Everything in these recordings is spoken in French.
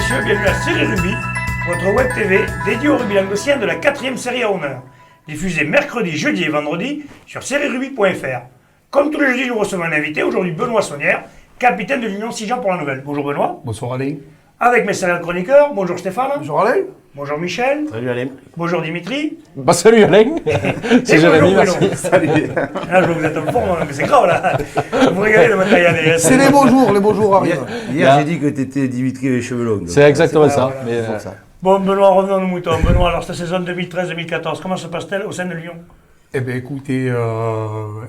messieurs, bienvenue à Série Rugby, votre web TV dédiée au rugby languedocien de la 4e série à honneur, diffusée mercredi, jeudi et vendredi sur serierugby.fr. Comme tous les jeudis, nous recevons un invité, aujourd'hui Benoît Saunière, capitaine de l'Union Sijan pour la Nouvelle. Bonjour Benoît. Bonsoir Alain. Avec mes salariés chroniqueurs, bonjour Stéphane. Bonjour Alain. Bonjour Michel. Salut Alain. Bonjour Dimitri. Bah salut Alain. C'est Jérémy, merci. Salut. Là, je vois que vous êtes en forme, mais c'est grave là. Vous regardez le matériel. C'est les beaux jours arrivent. Hier j'ai dit que tu étais Dimitri avec les cheveux longs. C'est exactement ça. Voilà, Mais, pour ça. Bon Benoît, revenons à nos moutons. Benoît, alors cette saison 2013-2014, comment se passe-t-elle au sein de Lyon? Eh bien écoutez,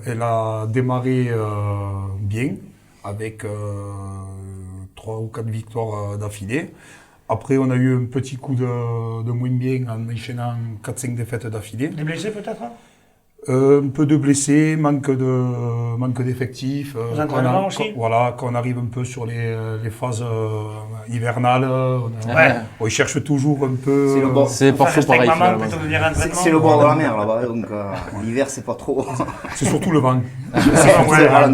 elle a démarré bien, avec 3 ou 4 victoires d'affilée. Après, on a eu un petit coup de moins bien en enchaînant 4-5 défaites d'affilée. Des blessés peut-être? Un peu de blessés, manque d'effectifs. Aux entraînements aussi. Voilà, quand on arrive un peu sur les phases hivernales, Ouais. on cherche toujours un peu. C'est le bord. c'est parfois pareil. Maman, Finalement. plutôt que de venir à l'entraînement. C'est le bord de la mer là-bas, donc l'hiver c'est pas trop. C'est surtout le vent.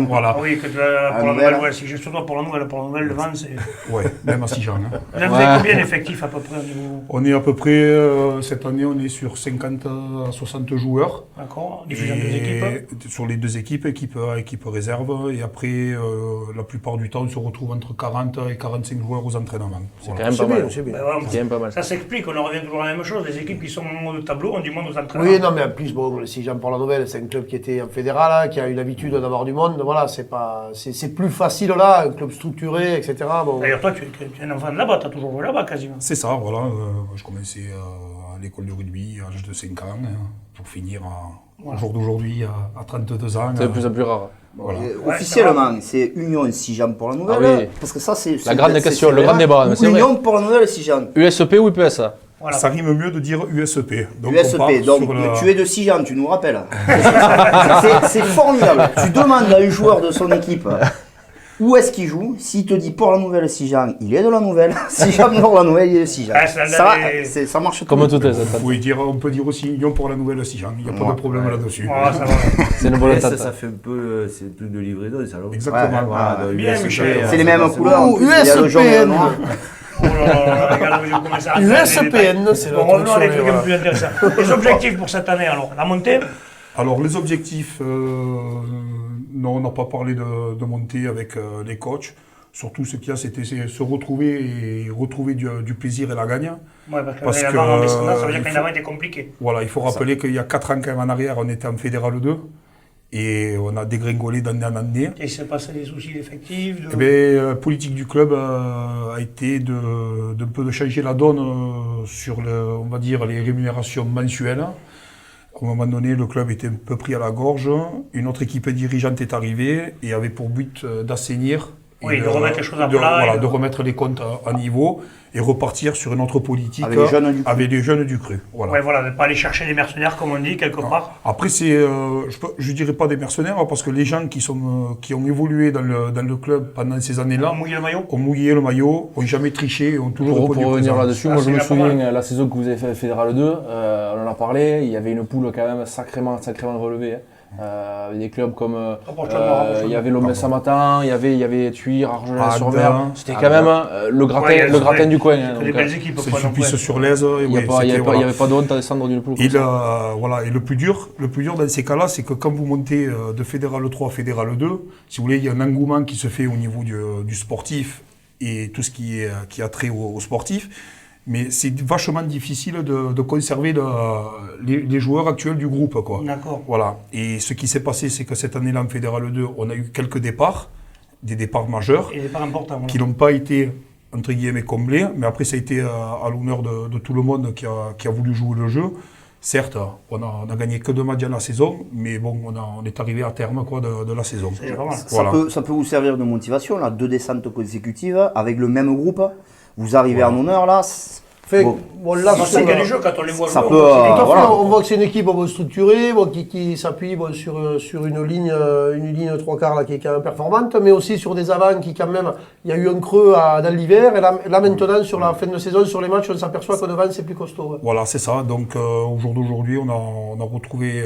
Voilà. Ah oui, que pour la Nouvelle. nouvelle, ouais, si je suis pour la nouvelle, le vent, c'est. Ouais, même à Sijan. Hein. Vous avez combien d'effectifs à peu près au niveau? On est à peu près, cette année, on est sur 50 à 60 joueurs. D'accord, diffusé en 2 équipes. Sur les 2 équipes, équipe réserve. Et après, la plupart du temps, on se retrouve entre 40 et 45 joueurs aux entraînements. C'est quand même pas mal. C'est bien. Ben voilà, C'est quand même pas mal. ça s'explique, on en revient toujours à la même chose. Les équipes qui sont au haut de tableau ont du monde aux entraînements. Oui, non, mais en plus, bon, si j'en parle la nouvelle, c'est un club qui était en fédéral, hein, qui a eu l'habitude d'avoir du monde. Voilà, c'est plus facile là, un club structuré, etc. Bon. D'ailleurs, toi, tu es un enfant de là-bas, tu as toujours joué là-bas quasiment. C'est ça, voilà. Je commençais à l'école de rugby à l'âge de 5 ans, hein, pour finir au jour d'aujourd'hui à 32 ans. C'est de plus en plus rare. Voilà. Officiellement, c'est Union Sijan pour la Nouvelle. Ah oui. Parce que ça, c'est. La grande question, le grand débat, mais c'est vrai. Union pour la Nouvelle Sijan. USP ou IPSA? Voilà. Ça rime mieux de dire USP. Donc on part USP, donc sur la- tu es de Sijan, tu nous rappelles. C'est formidable. Tu demandes à un joueur de son équipe où est-ce qu'il joue. S'il te dit pour la Nouvelle Sijan, il est de la Nouvelle. Sijan pour la Nouvelle, il est de Sijan. Ah, Ça marche Comme tout. toutes les Vous autres. pouvez dire, on peut dire aussi Union pour la nouvelle Sijan. Il n'y a pas de problème là-dessus. Oh, ça va. C'est une bonne Ça, entente. ça fait un peu, c'est tout de livraison, ça. Exactement. Ouais, Bien, Michel. C'est les mêmes couleurs. Ouh, Il y a le jaune et le USPN. noir. Oh là là, regardez, vous commencez à USPN, c'est le Bon, revenons à des trucs un peu truc plus intéressants. Les objectifs pour cette année, alors, la montée? Alors les objectifs, non, on n'a pas parlé de montée avec les coachs. Surtout ce qu'il y a, c'était se retrouver et retrouver du plaisir et la gagne. Ouais, Parce parce que, en descendant, ça veut dire il que faut- l'avant était compliqué. Voilà, il faut rappeler qu'il y a 4 ans quand même en arrière, on était en Fédéral 2 et on a dégringolé d'année en année. Et il s'est passé des soucis d'effectifs. Eh bien, politique du club a été de peu de changer la donne sur on va dire, les rémunérations mensuelles. À un moment donné, le club était un peu pris à la gorge. Une autre équipe dirigeante est arrivée et avait pour but d'assainir. Oui, et de remettre les choses à plat Voilà, et de remettre les comptes à niveau et repartir sur une autre politique Avec les jeunes du cru. avec les jeunes du cru. Voilà. Ouais, voilà, de ne pas aller chercher des mercenaires, comme on dit, quelque part. Après, je ne dirais pas des mercenaires, parce que les gens qui ont évolué dans le club pendant ces années-là Mouiller le maillot. ont mouillé le maillot, ont jamais triché, ont toujours Pour répondu revenir présent. là-dessus, Ah, moi je c'est me pas mal. souviens la saison que vous avez fait Fédéral 2, on en a parlé, il y avait une poule quand même sacrément relevée. Hein. Des clubs comme Rapproche-toi, il y avait l'Homme Samatan, il y avait Tuire, Argelès-sur-Mer. Agda. C'était quand même le gratin, Ouais, le gratin du coin. Hein, C'est des donc, belles équipes. C'est quoi, donc, Sulpice ouais. sur l'Aise. il n'y avait pas de honte à descendre d'une poule comme ça. Voilà, et le plus dur dans ces cas-là, c'est que quand vous montez de Fédéral 3 à Fédéral 2, si vous voulez, il y a un engouement qui se fait au niveau du sportif et tout ce qui a trait au sportif. Mais c'est vachement difficile de conserver les joueurs actuels du groupe, quoi. D'accord. Voilà. Et ce qui s'est passé, c'est que cette année-là, en Fédéral 2, on a eu quelques départs, des départs majeurs, Et c'est pas important. qui n'ont pas été, entre guillemets, comblés. Mais après, ça a été à l'honneur de tout le monde qui a voulu jouer le jeu. Certes, on a gagné que 2 matchs dans la saison, mais bon, on est arrivé à terme, quoi, de la saison. C'est pas mal. Voilà. Ça peut vous servir de motivation, là, 2 descentes consécutives avec le même groupe. Vous arrivez en honneur, là. Fait, Bon. bon, là, Non, c'est qu'il y a des jeux, quand on les voit Ça jouer, peut, on voit que c'est des Tout à fait, voilà. on voit que c'est une équipe bon, structurée, bon, qui s'appuie bon, sur une ligne 3/4 là, qui est quand même performante, mais aussi sur des avants qui quand même, il y a eu un creux dans l'hiver, et là maintenant sur la fin de saison, sur les matchs, on s'aperçoit que devant c'est plus costaud. Ouais. Voilà, c'est ça. Donc au jour d'aujourd'hui, on a retrouvé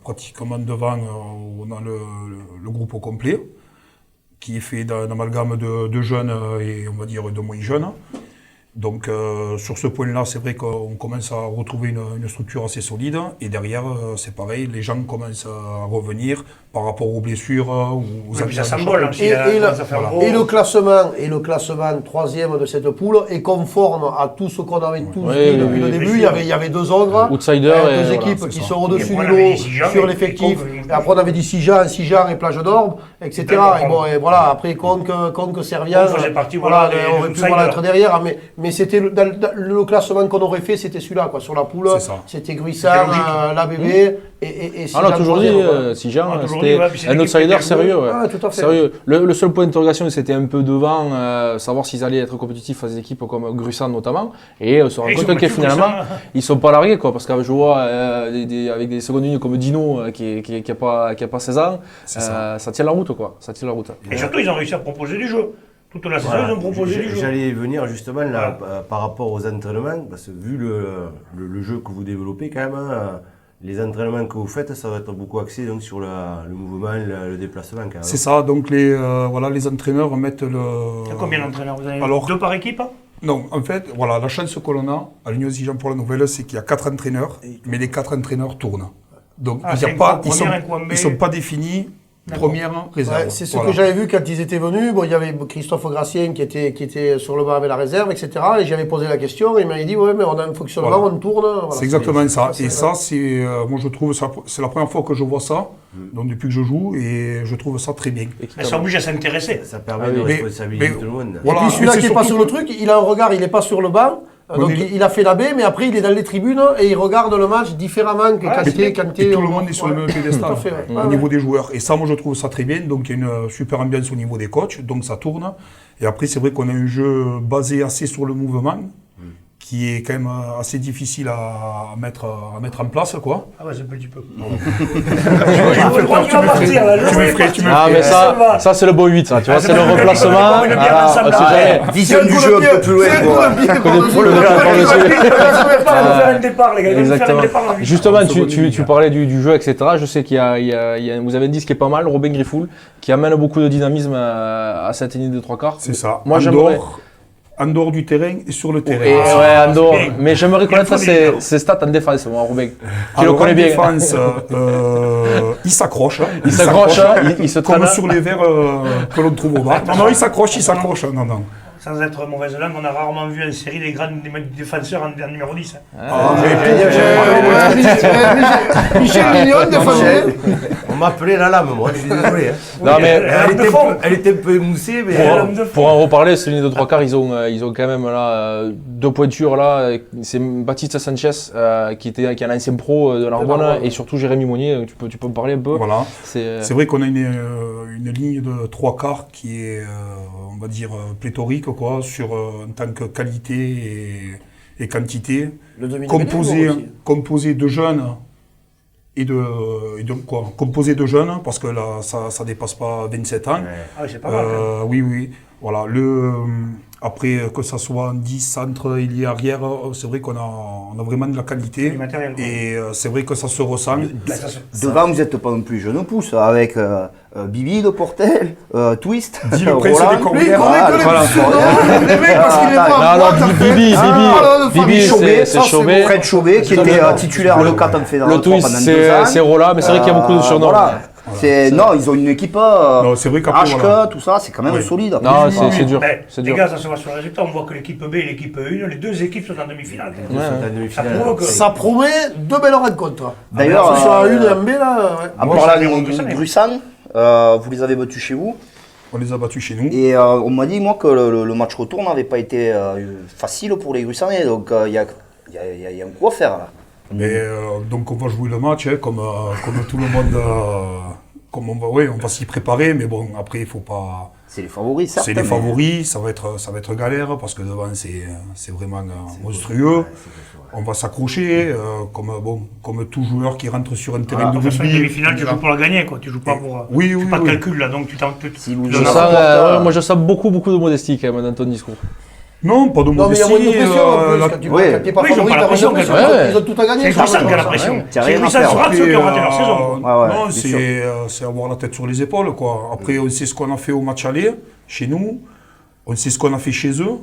pratiquement devant, on a le groupe au complet, qui est fait d'un amalgame de jeunes et on va dire de moins jeunes. Donc sur ce point-là, c'est vrai qu'on commence à retrouver une structure assez solide. Et derrière, c'est pareil, les gens commencent à revenir par rapport aux blessures ou aux Ouais, puis ça absences. s'embole aussi. Et le classement troisième de cette poule est conforme à tout ce qu'on avait tous dit depuis le début. Il y avait deux ogres, Outsider deux et équipes voilà, qui c'est sont au-dessus Et du après, on avait lot dit Sijan sur et l'effectif. Conques, Et après on avait dit Sijan et Plage d'Orbe, etc. Et bon, et voilà, après Conques, Servian, Conques faisait partie, voilà, voilà, des aurait pu outsiders. être derrière. Mais c'était le classement qu'on aurait fait, c'était celui-là, quoi. Sur la poule, C'est ça. c'était Gruissant, C'était logique. l'ABB et Ah, on a toujours dit, troisième, quoi. Sijan, On a toujours c'était dit, ouais, puis c'est un l'équipe qui outsider était sérieux. Ouais. Ah, tout à fait. Sérieux. Le seul point d'interrogation, c'était un peu devant, savoir s'ils allaient être compétitifs face à des équipes comme Gruissant notamment. Et on se rend Et ils sont compte que battus, finalement, Gruissant. ils sont pas largués, quoi. Parce que je vois avec des secondes lignes comme Dino, qui a pas 16 ans, C'est ça. ça tient la route, quoi. Ça tient la route. Et surtout, ils ont réussi à proposer du jeu. Toute la saison, Voilà. ils ont proposé du jeu. J'allais venir justement là, Voilà. par rapport aux entraînements, parce que vu le jeu que vous développez quand même, hein, les entraînements que vous faites, ça va être beaucoup axé donc, sur le mouvement, le déplacement quand même. C'est ça, donc les entraîneurs mettent le... Il y a combien d'entraîneurs? Vous avez Alors- deux par équipe? Non, en fait, voilà, la chance qu'on a à l'Union Sijan pour la Nouvelle, c'est qu'il y a 4 entraîneurs, mais les 4 entraîneurs tournent. Donc Ah, il y c'est a un pas, coup en première, un coup en B. ils sont pas définis première réserve. Ouais, c'est ce Voilà. que j'avais vu quand ils étaient venus. Bon, il y avait Christophe Gracien qui était sur le banc avec la réserve, etc. Et j'avais posé la question et il m'avait dit ouais, mais on a un fonctionnement, Voilà. on tourne. Voilà. C'est exactement ça. c'est Et vrai. ça, c'est, moi je trouve, c'est la première fois que je vois ça, donc depuis que je joue, et je trouve ça très bien. Mais ça oblige à s'intéresser. Ça permet Ah de oui. responsabiliser Mais- tout le monde. Voilà. Et puis celui-là mais qui c'est est pas surtout sur le truc, il a un regard, il n'est pas sur le banc. On Donc est- il a fait la baie, mais après il est dans les tribunes et il regarde le match différemment que quand il est. Et tout le monde est sur le même piédestal Tout à fait, ouais. au Ouais, niveau ouais. des joueurs. Et ça, moi, je trouve ça très bien. Donc, il y a une super ambiance au niveau des coachs. Donc, ça tourne. Et après, c'est vrai qu'on a un jeu basé assez sur le mouvement, qui est quand même assez difficile à mettre en place, quoi. Ah ouais, c'est un petit peu. Je crois qu'il va partir, là. tu me ferais, tu me Ah, mais Ça va. ça c'est le bon 8, ça. Tu vois, Ah, c'est le c'est pas- remplacement. c'est pas- Voilà, c'est pas- on sait jamais. Vision du jeu un peu plus loin. quoi. Pour le départ par-dessus. Il va faire un départ, les gars. Il va nous faire un Exactement. départ. là. Justement, seconde tu ligne. parlais du jeu, etc. Je sais qu'il y a, vous avez un disque qui est pas mal, Robin Griffoul, qui amène beaucoup de dynamisme à cette ligne de 3/4. C'est ça. Moi, j'aimerais. En dehors du terrain et sur le terrain. Et ouais, Andorre. c'est bien. Mais j'aimerais connaître Il faut des- ses stats en défense, moi, Robin. Tu le Alors, connais en bien. défense, il s'accroche. Il s'accroche, il se Comme traîne. sur les verres que l'on trouve au bar. Non, il s'accroche. Non, non. Sans être mauvaise langue, on a rarement vu en série des grands défenseurs en numéro 10. Ah, Michel Mignon défendait. On m'appelait la lame, moi, je suis désolé. Hein. Non, mais Elle était un peu émoussée, mais. pour en reparler, cette ligne de 3/4, ils ont quand même là deux pointures là. C'est Baptiste Sanchez qui est un ancien pro de Narbonne et surtout Jérémy Monnier. Tu peux me parler un peu. Voilà. C'est C'est vrai qu'on a une ligne de 3/4 qui est, on va dire, pléthorique, quoi, en tant que qualité et quantité. Le demi Composé de jeunes composé de jeunes, parce que là, ça dépasse pas 27 ans. Ah oui, c'est pas mal. quand même. Oui. Voilà. Après, que ça soit en 10, centre, ailier, arrière, c'est vrai qu'on a vraiment de la qualité. Du matériel, quoi. Et c'est vrai que ça se ressent. Bah, ça se- Devant, vous n'êtes pas non plus jeune pouce, avec Bibi de Portel, Twist, Dis le prince Roland. des Corbières. on est que les Voilà. surnoms, les mecs, parce qu'il est pas. non, Bibi, Chauvet, c'est Chauvet. Fred Chauvet, qui était titulaire le 4 en fédéral Le twist, pendant 2 ans. c'est Roland, mais c'est vrai qu'il y a beaucoup de surnoms. Voilà. Non, ils ont une équipe Non, c'est vrai qu'après, HK, voilà. tout ça, c'est quand même Oui. solide. Non, Oui, c'est dur. Ben, C'est les dur. gars, ça se voit sur le résultat. On voit que l'équipe B et l'équipe 1, les deux équipes sont en demi-finale. Ils sont en Ça demi-finale. prouve que. Ça promet deux belles rencontres. D'ailleurs, Sur la une et en B, là. ouais. en Moi, parlant je suis de Gruissant, Gruissant, vous les avez battus chez vous. On les a battus chez nous. Et on m'a dit, moi, que le match retour n'avait pas été facile pour les Gruissannais. Donc, il y a un coup à faire, là. Mais donc on va jouer le match, hein, comme tout le monde. Comme on va s'y préparer, mais bon, après, il faut pas. C'est les favoris, certes. C'est les mais- favoris, ça va être galère, parce que devant, c'est vraiment monstrueux. On va s'accrocher, comme tout joueur qui rentre sur un terrain Ah, de de toute façon, une rugby. demi-finale, tu joues pour la gagner, quoi. Tu joues pas pour. Oui, tu fais pas de oui. calcul, là, donc tu t'en. Si vous tu Je jouez donnes sens, n'importe, moi je sens beaucoup de modestie quand même dans ton discours. Non, pas de Non, mais il y a modestie. moins de pression en plus. la- Quand tu ouais. quand t'es pas Oui, ils ont favori, pas la t'as pression, moins de ouais, ouais. Ils ont tout à gagner. C'est ça, Gruissant qui a la ouais. pression. T'as C'est rien à Gruissant faire. se rate ceux qui ont raté leur Après, saison. Ouais, non, bien sûr. c'est avoir la tête sur les épaules, quoi. Après, on sait ce qu'on a fait au match aller, chez nous. On sait ce qu'on a fait chez eux.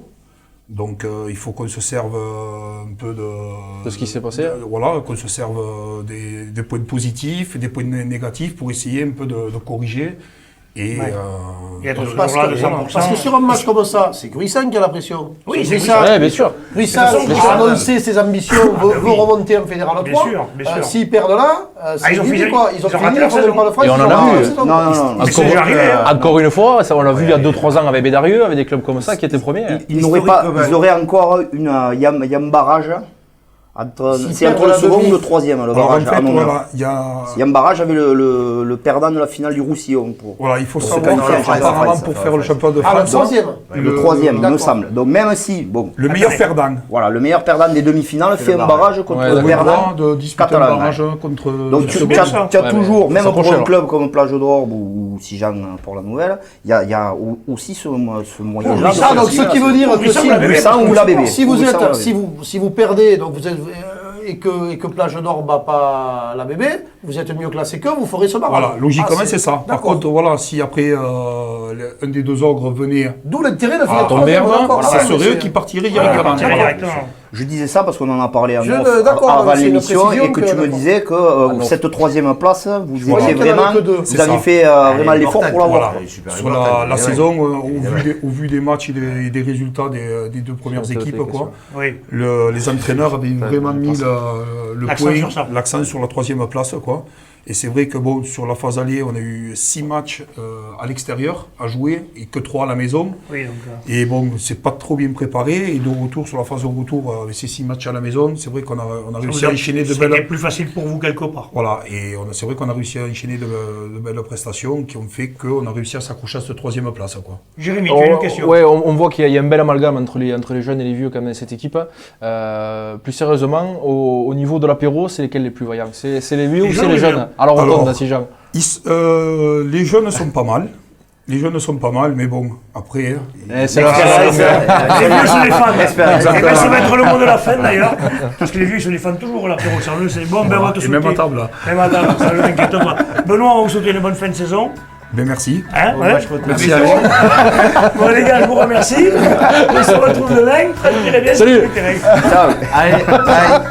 Donc il faut qu'on se serve un peu De ce qui s'est passé. Voilà, qu'on se serve des points positifs, des points négatifs pour essayer un peu de corriger. Et, Et être Parce toujours là de que, 100%. parce que sur un match comme ça, c'est Gruissan qui a la pression. Oui, c'est Gruissan. Ouais, bien sûr. Gruissan, De toute façon, qui a annoncé ses ambitions, veut remonter en Fédéral 3. Bien sûr, bien sûr. S'ils perdent là, c'est ils ont fini, fini- quoi. Ils ont ils ont fini, raté ils leur font saison. le pas de France. Et on ils en ont a raté vu. leur saison. Non. Mais c'est déjà arrivé. Encore une fois, ça, on l'a vu il y a 2-3 ans avec Bédarieux, avec des clubs comme ça qui étaient premiers. Ils n'auraient pas, ils auraient encore il y a un barrage. C'est entre le second ou le troisième, le alors en barrage. fait, à Namur. voilà, il y a... Il y a un barrage avec le perdant de la finale du Roussillon. Voilà, il faut Pour savoir se qualifier en qu'apparemment, France. pour faire le championnat de Ah, le France, troisième. Le troisième, il me D'accord. semble. Donc même si, bon, le meilleur perdant. voilà, le meilleur perdant des demi-finales fait le un barrage. barrage contre Ouais, le On a le perdant. droit de disputer un catalan, barrage contre Donc le tu second. bien ça. as Ouais, toujours, mais même ça pour approche, un alors. club comme Plage d'Orbe ou Sijan pour la Nouvelle, il y a aussi ce moyen-là. Ça, donc ce qui veut dire que si, Gruissan ou la bébé. si vous Gruissan ou la êtes, bébé. si vous perdez, donc vous êtes, et que Plage d'Or bat pas la bébé, vous êtes mieux classé que vous ferez ce barrage. Voilà, logiquement Ah, c'est ça. Par d'accord. contre, voilà, si après un des deux ogres venait D'où l'intérêt de à finir tomber, troisième, d'accord, ça ouais, mais serait eux c'est- qui partiraient Voilà, directement. partir directement. Je disais ça parce qu'on en a parlé Je- off d'accord, avant c'est une l'émission précision et que tu me d'accord. disais que non. cette troisième place, vous voyais étiez qu'il y en avait vraiment, que deux. vous C'est aviez ça. fait vraiment Elle est l'effort pour l'avoir. Voilà. Elle est super Sur importante, la mais saison, ouais. au vu des matchs et des résultats des deux premières C'est une équipes, question. quoi, Oui. les entraîneurs avaient vraiment mis le L'accent point, sur ça. l'accent sur la troisième place, quoi. Et c'est vrai que bon, sur la phase alliée, on a eu 6 matchs à l'extérieur à jouer et que 3 à la maison. Oui, donc. Et bon, c'est pas trop bien préparé. Et de retour, sur la phase de retour, avec ces 6 matchs à la maison, c'est vrai qu'on a réussi à enchaîner de C'était belles... plus facile pour vous quelque part. Voilà, et c'est vrai qu'on a réussi à enchaîner de belles prestations qui ont fait qu'on a réussi à s'accrocher à cette troisième place, quoi. Jérémy, tu as une question. Ouais, on voit qu'il y a un bel amalgame entre les jeunes et les vieux quand même dans cette équipe. Plus sérieusement, au niveau de l'apéro, c'est lesquels les plus vaillants? C'est les vieux Les ou jeunes c'est ou les les jeunes? vieux Alors on Alors, compte, si Jean. Les jeunes sont pas mal. Les jeunes sont pas mal, mais bon, après... C'est Les vieux, c'est les fans. Et ben, ça va être le mot de la fin d'ailleurs. Parce que les vieux, ils se défendent toujours l'apéro sérieux. C'est bon, ben on va te Et souhaiter. même à table, là. Même à table, ça ne t'inquiète pas. Benoît, on va vous souhaiter une bonne fin de saison. Ben merci. Hein, Moi, ouais. je peux te Merci dire. à vous. Bon les gars, je vous remercie. On se retrouve demain. Très bien. Salut. Très bien. Ciao. Allez, allez.